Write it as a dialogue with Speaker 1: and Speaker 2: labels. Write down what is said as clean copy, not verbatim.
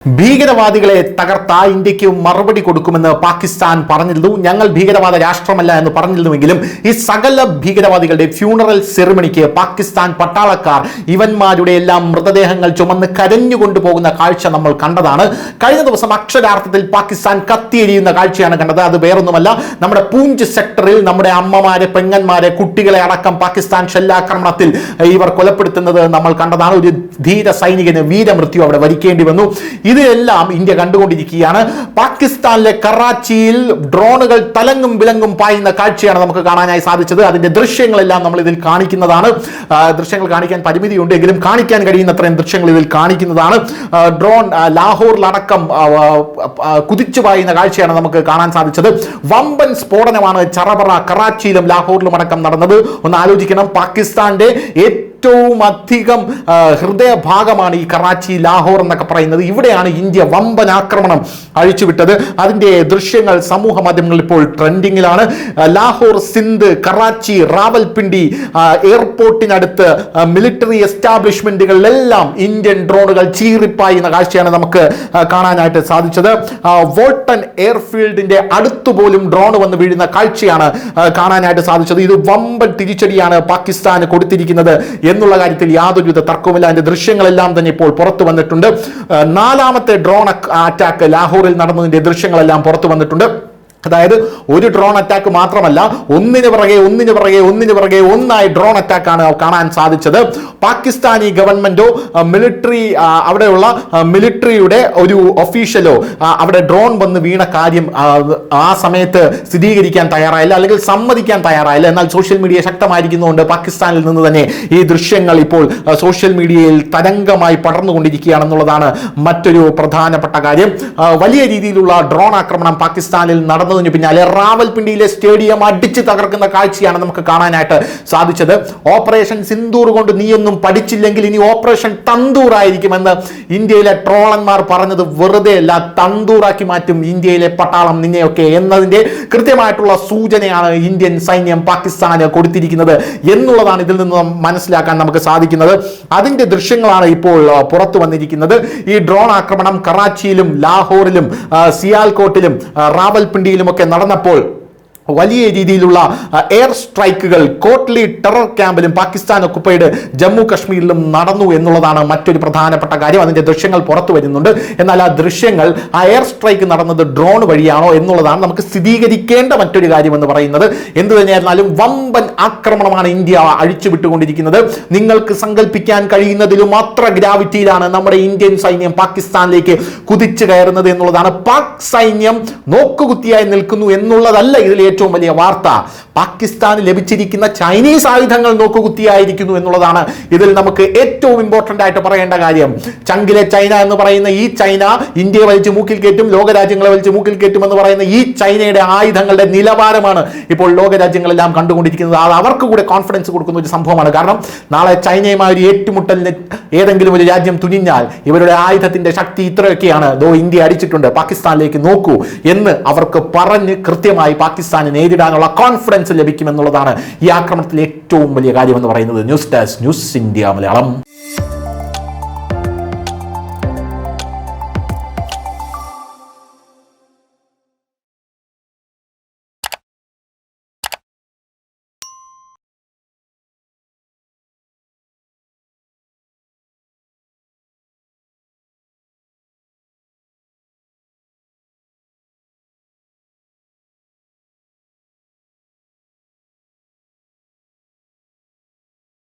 Speaker 1: ഭീകരവാദികളെ തകർത്ത ഇന്ത്യക്ക് മറുപടി കൊടുക്കുമെന്ന് പാകിസ്ഥാൻ പറഞ്ഞിരുന്നു. ഞങ്ങൾ ഭീകരവാദ രാഷ്ട്രമല്ല എന്ന് പറഞ്ഞിരുന്നുവെങ്കിലും ഈ സകല ഭീകരവാദികളുടെ ഫ്യൂണറൽ സെറിമണിക്ക് പാകിസ്ഥാൻ പട്ടാളക്കാർ ഇവന്മാരുടെ എല്ലാം മൃതദേഹങ്ങൾ ചുമന്ന് കരഞ്ഞുകൊണ്ടു പോകുന്ന കാഴ്ച നമ്മൾ കണ്ടതാണ്. കഴിഞ്ഞ ദിവസം അക്ഷരാർത്ഥത്തിൽ പാകിസ്ഥാൻ കത്തിയെരിയുന്ന കാഴ്ചയാണ് കണ്ടത്. അത് വേറൊന്നുമല്ല, നമ്മുടെ പൂഞ്ച് സെക്ടറിൽ നമ്മുടെ അമ്മമാരെ, പെങ്ങന്മാരെ, കുട്ടികളെ അടക്കം പാകിസ്ഥാൻ ഷെല്ലാക്രമണത്തിൽ ഇവർ കൊലപ്പെടുത്തുന്നത് നമ്മൾ കണ്ടതാണ്. ഒരു ധീര സൈനികന് വീരമൃത്യു അവിടെ വരിക്കേണ്ടി വന്നു. ഇതെല്ലാം ഇന്ത്യ കണ്ടുകൊണ്ടിരിക്കുകയാണ്. പാകിസ്ഥാനിലെ കറാച്ചിയിൽ ഡ്രോണുകൾ തലങ്ങും വിലങ്ങും പായുന്ന കാഴ്ചയാണ് നമുക്ക് കാണാനായി സാധിച്ചത്. അതിന്റെ ദൃശ്യങ്ങളെല്ലാം നമ്മൾ ഇതിൽ കാണിക്കുന്നതാണ്. ദൃശ്യങ്ങൾ കാണിക്കാൻ പരിമിതിയുണ്ട് എങ്കിലും കാണിക്കാൻ കഴിയുന്നത്രയും ദൃശ്യങ്ങൾ ഇതിൽ കാണിക്കുന്നതാണ്. ഡ്രോൺ ലാഹോറിലടക്കം കുതിച്ചു പായുന്ന കാഴ്ചയാണ് നമുക്ക് കാണാൻ സാധിച്ചത്. വമ്പൻ സ്ഫോടനമാണ് ചറപറ കറാച്ചിയിലും ലാഹോറിലും അടക്കം നടന്നത്. ഒന്ന് ആലോചിക്കണം, പാകിസ്ഥാന്റെ ഏറ്റവും അധികം ഹൃദയഭാഗമാണ് ഈ കറാച്ചി, ലാഹോർ എന്നൊക്കെ പറയുന്നത്. ഇവിടെയാണ് ഇന്ത്യ വമ്പൻ ആക്രമണം അഴിച്ചുവിട്ടത്. അതിന്റെ ദൃശ്യങ്ങൾ സമൂഹ മാധ്യമങ്ങളിൽ ഇപ്പോൾ ട്രെൻഡിങ്ങിലാണ്. ലാഹോർ, സിന്ധ്, കറാച്ചി, റാവൽപിണ്ടി എയർപോർട്ടിനടുത്ത് മിലിറ്ററി എസ്റ്റാബ്ലിഷ്മെന്റുകളിലെല്ലാം ഇന്ത്യൻ ഡ്രോണുകൾ ചീറിപ്പായുന്ന കാഴ്ചയാണ് നമുക്ക് കാണാനായിട്ട് സാധിച്ചത്. വോൾട്ടൺ എയർഫീൽഡിന്റെ അടുത്തുപോലും ഡ്രോൺ വന്ന് വീഴുന്ന കാഴ്ചയാണ് കാണാനായിട്ട് സാധിച്ചത്. ഇത് വമ്പൻ തിരിച്ചടിയാണ് പാകിസ്ഥാന് കൊടുത്തിരിക്കുന്നത് എന്നുള്ള കാര്യത്തിൽ യാതൊരുവിധ തർക്കവുമില്ല. അതിന്റെ ദൃശ്യങ്ങളെല്ലാം തന്നെ ഇപ്പോൾ പുറത്തു വന്നിട്ടുണ്ട്. 4ാമത്തെ ഡ്രോൺ അറ്റാക്ക് ലാഹോറിൽ നടന്നതിന്റെ ദൃശ്യങ്ങളെല്ലാം പുറത്തു വന്നിട്ടുണ്ട്. അതായത് ഒരു ഡ്രോൺ അറ്റാക്ക് മാത്രമല്ല, ഒന്നിന് പിറകെ ഒന്നായി ഡ്രോൺ അറ്റാക്കാണ് കാണാൻ സാധിച്ചത്. പാകിസ്ഥാനി ഗവൺമെന്റോ മിലിറ്ററി, അവിടെയുള്ള മിലിറ്ററിയുടെ ഒരു ഒഫീഷ്യലോ അവിടെ ഡ്രോൺ വന്ന് വീണ കാര്യം ആ സമയത്ത് സ്ഥിരീകരിക്കാൻ തയ്യാറായില്ല, അല്ലെങ്കിൽ സമ്മതിക്കാൻ തയ്യാറായില്ല. എന്നാൽ സോഷ്യൽ മീഡിയ ശക്തമായിരിക്കുന്നതുകൊണ്ട് പാകിസ്ഥാനിൽ നിന്ന് തന്നെ ഈ ദൃശ്യങ്ങൾ ഇപ്പോൾ സോഷ്യൽ മീഡിയയിൽ തരംഗമായി പടർന്നുകൊണ്ടിരിക്കുകയാണെന്നുള്ളതാണ് മറ്റൊരു പ്രധാനപ്പെട്ട കാര്യം. വലിയ രീതിയിലുള്ള ഡ്രോൺ ആക്രമണം പാകിസ്ഥാനിൽ നടന്നതിന് പിന്നാലെ റാവൽപിണ്ടിയിലെ സ്റ്റേഡിയം അടിച്ച് തകർക്കുന്ന കാഴ്ചയാണ് നമുക്ക് കാണാനായിട്ട് സാധിച്ചത്. ഓപ്പറേഷൻ സിന്ദൂർ കൊണ്ട് നീയൊന്നും പഠിച്ചില്ലെങ്കിൽ ഇനി ഓപ്പറേഷൻ തന്തൂർ ആയിരിക്കുമെന്ന് ഇന്ത്യയിലെ ട്രോളന്മാർ പറഞ്ഞത് വെറുതെ അല്ല. തന്തൂറാക്കി മാറ്റും ഇന്ത്യയിലെ പട്ടാളം നിന്നെയൊക്കെ എന്നതിന്റെ കൃത്യമായിട്ടുള്ള സൂചനയാണ് ഇന്ത്യൻ സൈന്യം പാകിസ്ഥാന് കൊടുത്തിരിക്കുന്നത് എന്നുള്ളതാണ് ഇതിൽ നിന്ന് മനസ്സിലാക്കാൻ നമുക്ക് സാധിക്കുന്നത്. അതിന്റെ ദൃശ്യങ്ങളാണ് ഇപ്പോൾ പുറത്തു വന്നിരിക്കുന്നത്. ഈ ഡ്രോൺ ആക്രമണം കറാച്ചിയിലും ലാഹോറിലും സിയാൽകോട്ടിലും റാവൽപിണ്ടിയിലും ഒക്കെ നടന്നപ്പോൾ വലിയ രീതിയിലുള്ള എയർ സ്ട്രൈക്കുകൾ കോട്ട്ലി ടെറർ ക്യാമ്പിലും പാകിസ്ഥാൻ ഒക്കുപ്പൈഡ് ജമ്മു കശ്മീരിലും നടന്നു എന്നുള്ളതാണ് മറ്റൊരു പ്രധാനപ്പെട്ട കാര്യം. അതിന്റെ ദൃശ്യങ്ങൾ പുറത്തു വരുന്നുണ്ട്. എന്നാൽ ആ ദൃശ്യങ്ങൾ, ആ എയർ സ്ട്രൈക്ക് നടന്നത് ഡ്രോൺ വഴിയാണോ എന്നുള്ളതാണ് നമുക്ക് സ്ഥിരീകരിക്കേണ്ട മറ്റൊരു കാര്യം എന്ന് പറയുന്നത്. എന്ത് തന്നെയായിരുന്നാലും വമ്പൻ ആക്രമണമാണ് ഇന്ത്യ അഴിച്ചുവിട്ടുകൊണ്ടിരിക്കുന്നത്. നിങ്ങൾക്ക് സങ്കല്പിക്കാൻ കഴിയുന്നതിലും അത്ര ഗ്രാവിറ്റിയിലാണ് നമ്മുടെ ഇന്ത്യൻ സൈന്യം പാകിസ്ഥാനിലേക്ക് കുതിച്ചു കയറുന്നത് എന്നുള്ളതാണ്. പാക് സൈന്യം നോക്കുകുത്തിയായി നിൽക്കുന്നു എന്നുള്ളതല്ല ഇതിൽ ഏറ്റവും വലിയ വാർത്ത. പാകിസ്ഥാന് ലഭിച്ചിരിക്കുന്ന ചൈനീസ് ആയുധങ്ങൾ നോക്കുകുത്തിയായിരിക്കുന്നു എന്നുള്ളതാണ് ഇതിൽ നമുക്ക് ഏറ്റവും ഇമ്പോർട്ടന്റ് ആയിട്ട് പറയേണ്ട കാര്യം. ചങ്കിലെ ചൈന എന്ന് പറയുന്ന ഈ ചൈന ഇന്ത്യയെ വലിച്ചു മൂക്കിൽ കയറ്റും, ലോകരാജ്യങ്ങളെ വലിച്ചു മൂക്കിൽ കയറ്റും എന്ന് പറയുന്ന ഈ ചൈനയുടെ ആയുധങ്ങളുടെ നിലവാരമാണ് ഇപ്പോൾ ലോകരാജ്യങ്ങളെല്ലാം കണ്ടുകൊണ്ടിരിക്കുന്നത്. അത് അവർക്ക് കൂടെ കോൺഫിഡൻസ് കൊടുക്കുന്ന ഒരു സംഭവമാണ്. കാരണം നാളെ ചൈനയുമായി ഒരു ഏറ്റുമുട്ടലിന് ഏതെങ്കിലും ഒരു രാജ്യം തുനിഞ്ഞാൽ ഇവരുടെ ആയുധത്തിന്റെ ശക്തി ഇത്രയൊക്കെയാണ്, ഇന്ത്യ അടിച്ചിട്ടുണ്ട്, പാകിസ്ഥാനിലേക്ക് നോക്കൂ എന്ന് അവർക്ക് പറഞ്ഞ് കൃത്യമായി പാകിസ്ഥാനെ നേരിടാനുള്ള കോൺഫിഡൻസ് ലഭിക്കുമെന്നുള്ളതാണ് ഈ ആക്രമണത്തിലെ ഏറ്റവും വലിയ കാര്യം എന്ന് പറയുന്നത്. News desk, news India Malayalam.